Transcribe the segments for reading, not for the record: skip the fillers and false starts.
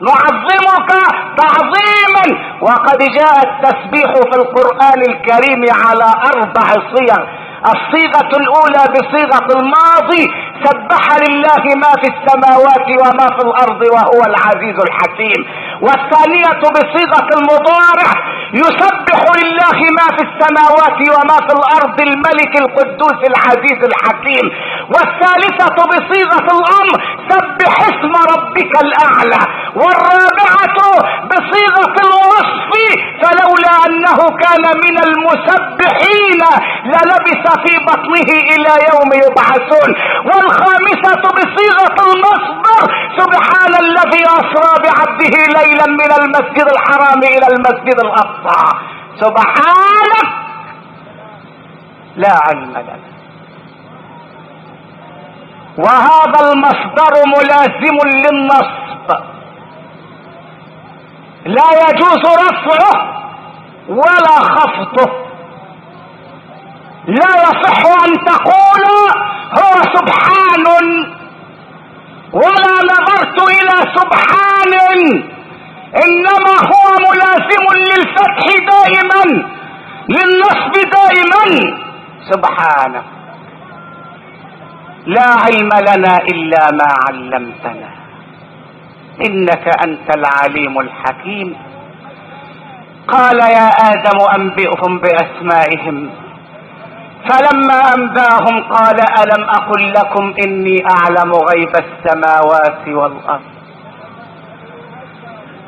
نعظمك تعظيما. وقد جاء التسبيح في القرآن الكريم على 4 صيغ. الصيغة الأولى بصيغة الماضي، سبح لله ما في السماوات وما في الأرض وهو العزيز الحكيم. والثانية بصيغة المضارع، يسبح لله ما في السماوات وما في الأرض الملك القدوس العزيز الحكيم. والثالثة بصيغة الأمر، سبح اسم ربك الأعلى. والرابعة بصيغة الوصف، فلولا أنه كان من المسبحين للبث في بطنه إلى يوم يبعثون. والخامسة بصيغة المصدر، سبحان الذي أسرى بعبده ليلا من المسجد الحرام إلى المسجد الأقصى. سبحانك لا علم لنا. وهذا المصدر ملازم للنصب، لا يجوز رفعه ولا خفضه. لا يصح ان تقول هو سبحان ولا نظرت الى سبحان، انما هو ملازم للفتح دائما، للنصب دائما. سبحانه لا علم لنا الا ما علمتنا انك انت العليم الحكيم. قال يا ادم انبئهم باسمائهم، فلما انباهم قال الم اقل لكم اني اعلم غيب السماوات والارض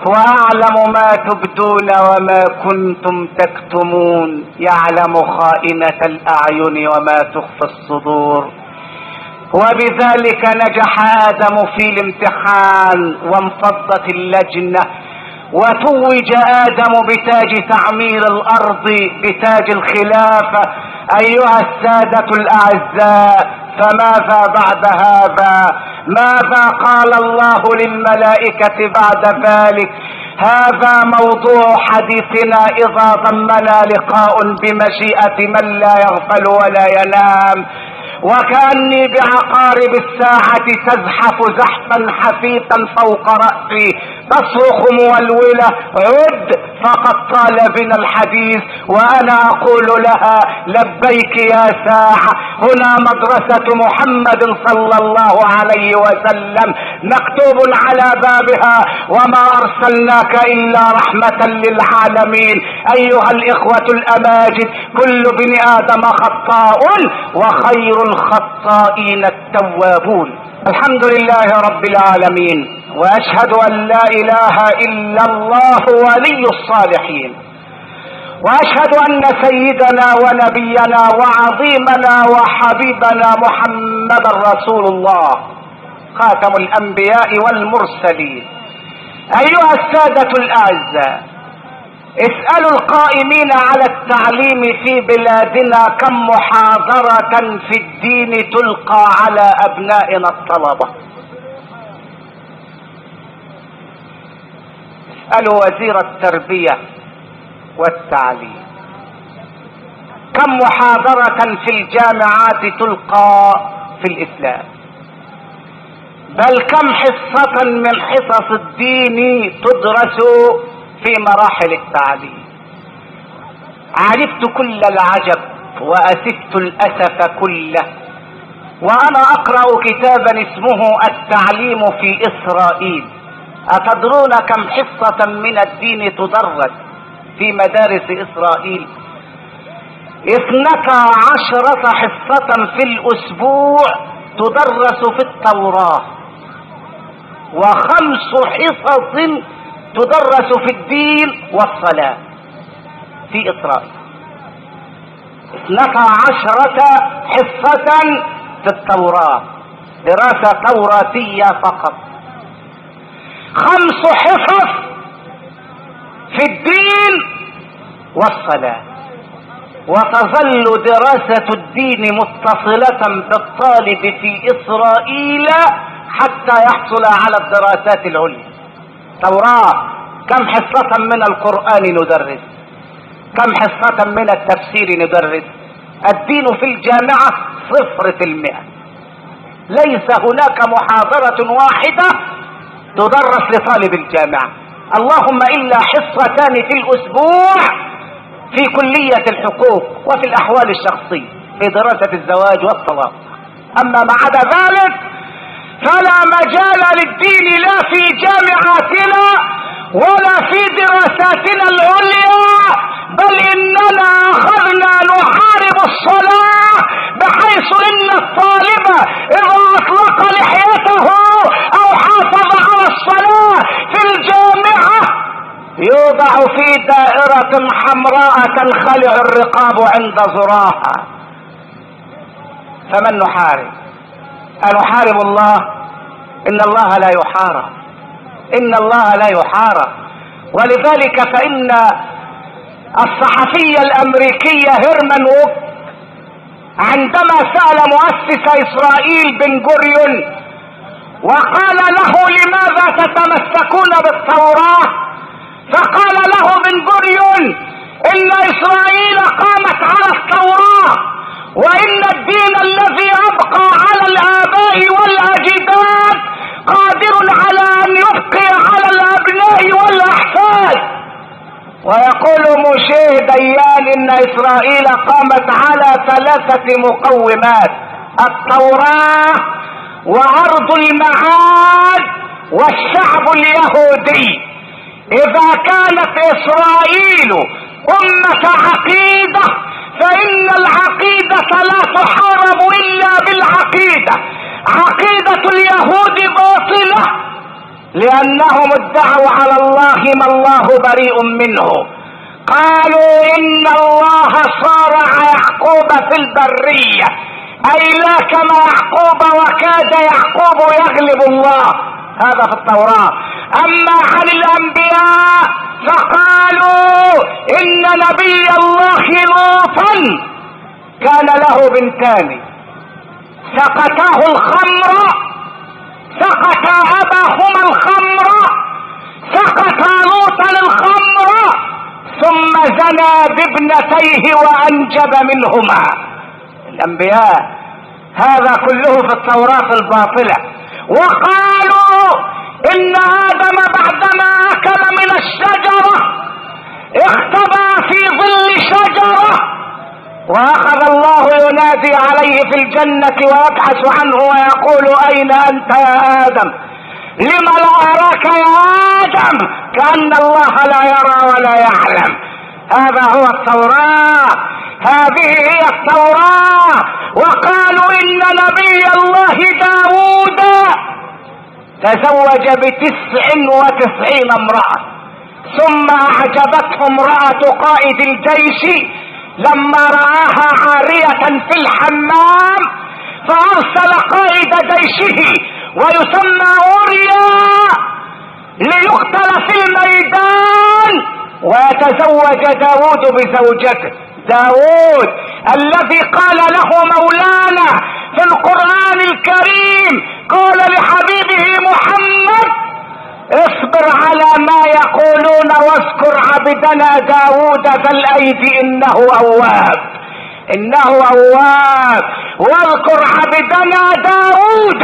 واعلم ما تبدون وما كنتم تكتمون، يعلم خائنة الاعين وما تخفي الصدور. وبذلك نجح آدم في الامتحان وانفضت اللجنة، وتوج آدم بتاج تعمير الأرض، بتاج الخلافة. أيها السادة الأعزاء، فماذا بعد هذا؟ ماذا قال الله للملائكة بعد ذلك؟ هذا موضوع حديثنا إذا ضمنا لقاء بمشيئة من لا يغفل ولا ينام. وكأني بعقارب الساعة تزحف زحفا حثيثا فوق رأسي، تصرخ مولولة عد فقد طال بنا الحديث، وأنا أقول لها لبيك يا ساعة. هنا مدرسة محمد صلى الله عليه وسلم، مكتوب على بابها وما أرسلناك إلا رحمة للعالمين. أيها الإخوة الأماجد، كل ابن آدم خطاء وخير الخطائين التوابون. الحمد لله رب العالمين، واشهد ان لا اله الا الله ولي الصالحين، واشهد ان سيدنا ونبينا وعظيمنا وحبيبنا محمد رسول الله خاتم الانبياء والمرسلين. ايها السادة الاعزاء، اسألوا القائمين على التعليم في بلادنا كم محاضرة في الدين تلقى على ابنائنا الطلبة. اسألوا وزير التربية والتعليم كم محاضرة في الجامعات تلقى في الاسلام، بل كم حصة من حصص الدين تدرس في مراحل التعليم. عرفت كل العجب وأسفت الأسف كله وأنا أقرأ كتابا اسمه التعليم في إسرائيل. أتدرون كم حصة من الدين تدرس في مدارس إسرائيل؟ 12 حصة في الأسبوع تدرس في التوراة، و5 حصص تدرس في الدين والصلاة في إسرائيل. 12 حصة في التوراة، دراسة توراتية فقط. 5 حصص في الدين والصلاة. وتظل دراسة الدين متصلة بالطالب في إسرائيل حتى يحصل على الدراسات العليا. توراة، كم حصة من القرآن ندرس؟ كم حصة من التفسير ندرس؟ الدين في الجامعة 0%. ليس هناك محاضرة واحدة تدرس لطالب الجامعة، اللهم إلا حصتان في الأسبوع في كلية الحقوق وفي الأحوال الشخصية في دراسة الزواج والطلاق. أما ما عدا ذلك فلا مجال للدين لا في جامعاتنا ولا في دراساتنا العليا، بل إننا أخذنا نحارب الصلاة، بحيث إن الطالب إذا أطلق لحيته أو حافظ على الصلاة في الجامعة يوضع في دائرة حمراء تنخلع الرقاب عند زراها. فمن نحارب؟ أنحارب الله؟ إن الله لا يحارب، إن الله لا يحارب. ولذلك فإن الصحفي الأمريكي هيرمان ووك عندما سأل مؤسس إسرائيل بن غوريون وقال له لماذا تتمسكون بالتوراة، فقال له بن غوريون إن إسرائيل قامت على التوراة، وإن الدين الذي أبقى على الآباء والأجداد قادر على أن يبقي على الأبناء والأحفاد. ويقول موشيه ديان إن إسرائيل قامت على 3 مقومات: التوراة وأرض المعاد والشعب اليهودي. إذا كانت إسرائيل أمة عقيدة فإن العقيدة لا تحارب إلا بالعقيدة. عقيدة اليهود باطلة لأنهم ادعوا على الله ما الله بريء منه. قالوا إن الله صارع يعقوب في البرية، أي لا كما يعقوب وكاد يعقوب يغلب الله، هذا في التوراة. أما عن الأنبياء فقالوا إن نبي الله لوطا كان له بنتان سقتاه الخمر، سقط أباهما الخمر، سقط لوطا الخمر، ثم زنى بابنتيه وأنجب منهما. الأنبياء هذا كله في التوراة الباطلة. وقالوا إن آدم بعدما أكل من الشجرة اختبأ في ظل شجرة، وأخذ الله ينادي عليه في الجنة ويبحث عنه ويقول أين أنت يا آدم؟ لم لا أراك يا آدم؟ كأن الله لا يرى ولا يعلم. هذا هو التوراة، هذه هي التوراة. وقالوا إن نبي الله داود تزوج ب99 امرأة، ثم أعجبته امرأة قائد الجيش لما رآها عارية في الحمام، فأرسل قائد جيشه ويسمى أوريا ليقتل في الميدان ويتزوج داود بزوجته. داود الذي قال له مولانا في القرآن الكريم، قال لحبيبه محمد: اصبر على ما يقولون واذكر عبدنا داود ذا الأيد إنه أواب، إنه أواب. واذكر عبدنا داود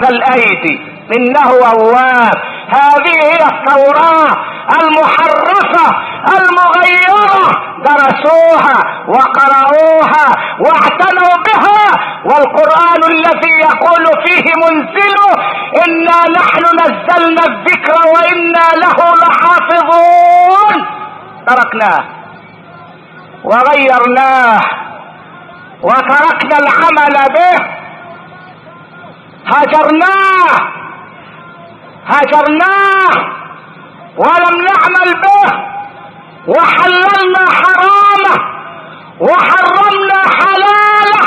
ذا الأيد إنه أواب. هذه هي التوراة المحرفة المغيرة، درسوها وقرأوها واعتنوا بها. والقرآن الذي يقول فيه منزله: إنا نحن نزلنا الذكر وإنا له لحافظون، تركناه وغيرناه وتركنا العمل به، هجرناه ولم نعمل به، وحللنا حرامه وحرمنا حلاله.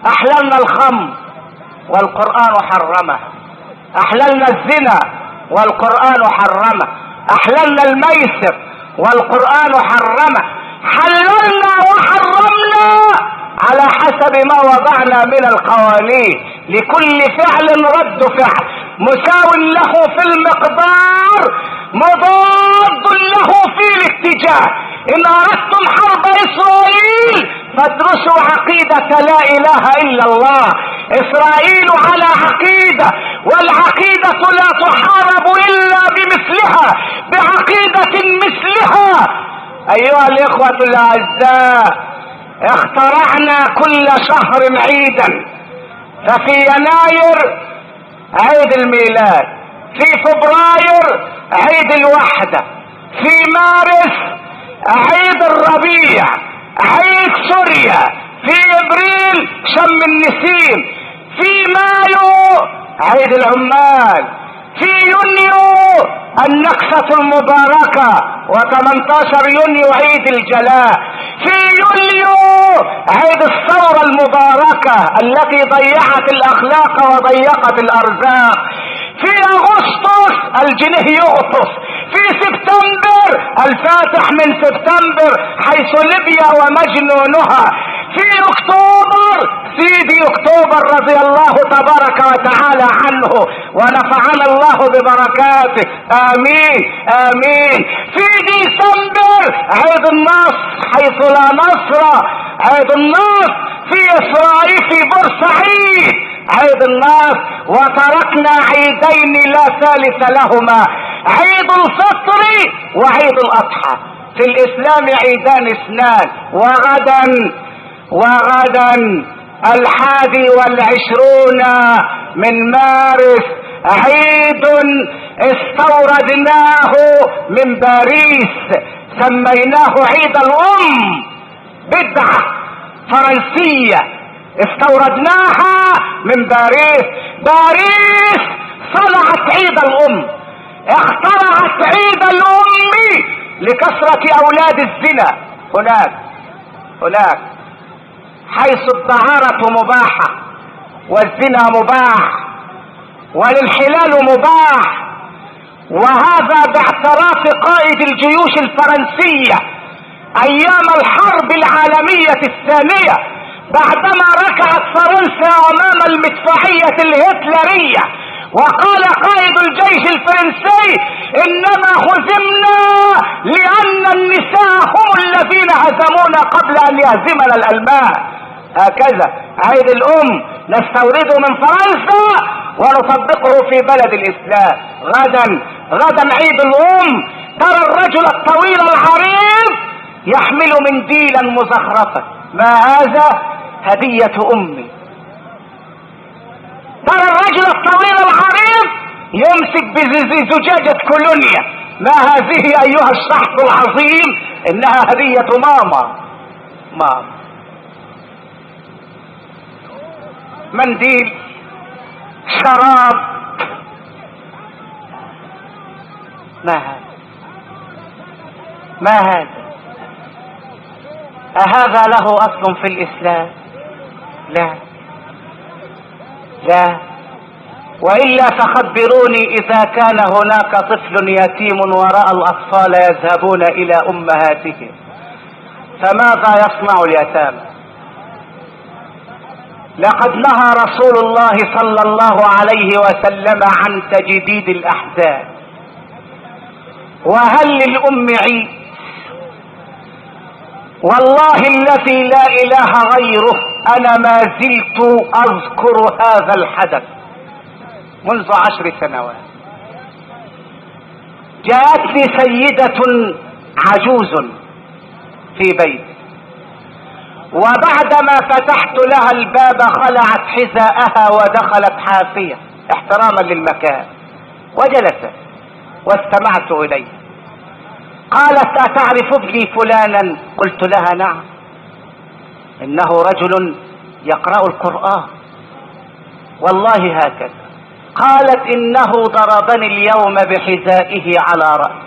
أحللنا الخمر والقرآن حرمه، أحللنا الزنا والقرآن حرمه، أحللنا الميسر والقرآن حرمه. حللنا وحرمنا على حسب ما وضعنا من القوانين، لكل فعل رد فعل، مساو له في المقدار، مضاد له في الاتجاه. إن أردتم حرب إسرائيل فادرسوا عقيدة لا إله إلا الله. اسرائيل على عقيدة، والعقيدة لا تحارب الا بمثلها، بعقيدة مثلها. ايها الاخوة الاعزاء، اخترعنا كل شهر عيدا، ففي يناير عيد الميلاد، في فبراير عيد الوحدة، في مارس عيد الربيع، عيد سوريا، في ابريل شم النسيم، في مايو عيد العمال، في يونيو النكسة المباركة، و18 يونيو عيد الجلاء، في يوليو عيد الثورة المباركة التي ضيعت الاخلاق وضيقت الارزاق، في اغسطس الجنيه يغطس، في سبتمبر الفاتح من سبتمبر حيث ليبيا ومجنونها، في اكتوبر سيدي اكتوبر رضي الله تبارك وتعالى عنه ونفعنا الله ببركاته، امين امين. في ديسمبر عيد النصر حيث لا نصر، عيد النصر في اسرائيل، في بورسعيد عيد النصر. وتركنا عيدين لا ثالث لهما، عيد الفطر وعيد الاضحى. في الاسلام عيدان اثنان، وغدا 21 من مارس عيد استوردناه من باريس، سميناه عيد الام، بدعة فرنسية استوردناها من باريس. باريس صنعت عيد الام، اخترعت عيد الام لكثرة اولاد الزنا هناك حيث الدعارة مباحة والزنا مباح والانحلال مباح، وهذا باعتراف قائد الجيوش الفرنسية ايام الحرب العالمية الثانية، بعدما ركعت فرنسا امام المدفعية الهتلرية، وقال قائد الجيش الفرنسي انما هزمنا لان النساء هم الذين هزمونا قبل ان يهزمنا الالمان. هكذا عيد الام نستورده من فرنسا ونطبقه في بلد الاسلام. غدا عيد الام، ترى الرجل الطويل العريض يحمل منديلا مزخرفا، ما هذا؟ هدية امي. ترى الرجل الطويل العريض يمسك بزجاجة كولونيا، ما هذه ايها الشخص العظيم؟ انها هدية ماما. منديل، شراب، ما هذا؟ أهذا له أصل في الإسلام؟ لا، وإلا فخبروني إذا كان هناك طفل يتيم ورأى الأطفال يذهبون إلى أمهاتهم، فماذا يصنع اليتامى؟ لقد نهى رسول الله صلى الله عليه وسلم عن تجديد الأحزاب. وهل للأم عيد؟ والله الذي لا إله غيره أنا ما زلت أذكر هذا الحدث منذ 10 سنوات. جاءتني سيدة عجوز في بيت، وبعدما فتحت لها الباب خلعت حذاءها ودخلت حافية احتراما للمكان، وجلست واستمعت إليه. قالت أتعرف ابني فلانا؟ قلت لها نعم، إنه رجل يقرأ القرآن والله هكذا. قالت إنه ضربني اليوم بحذائه على رأسي.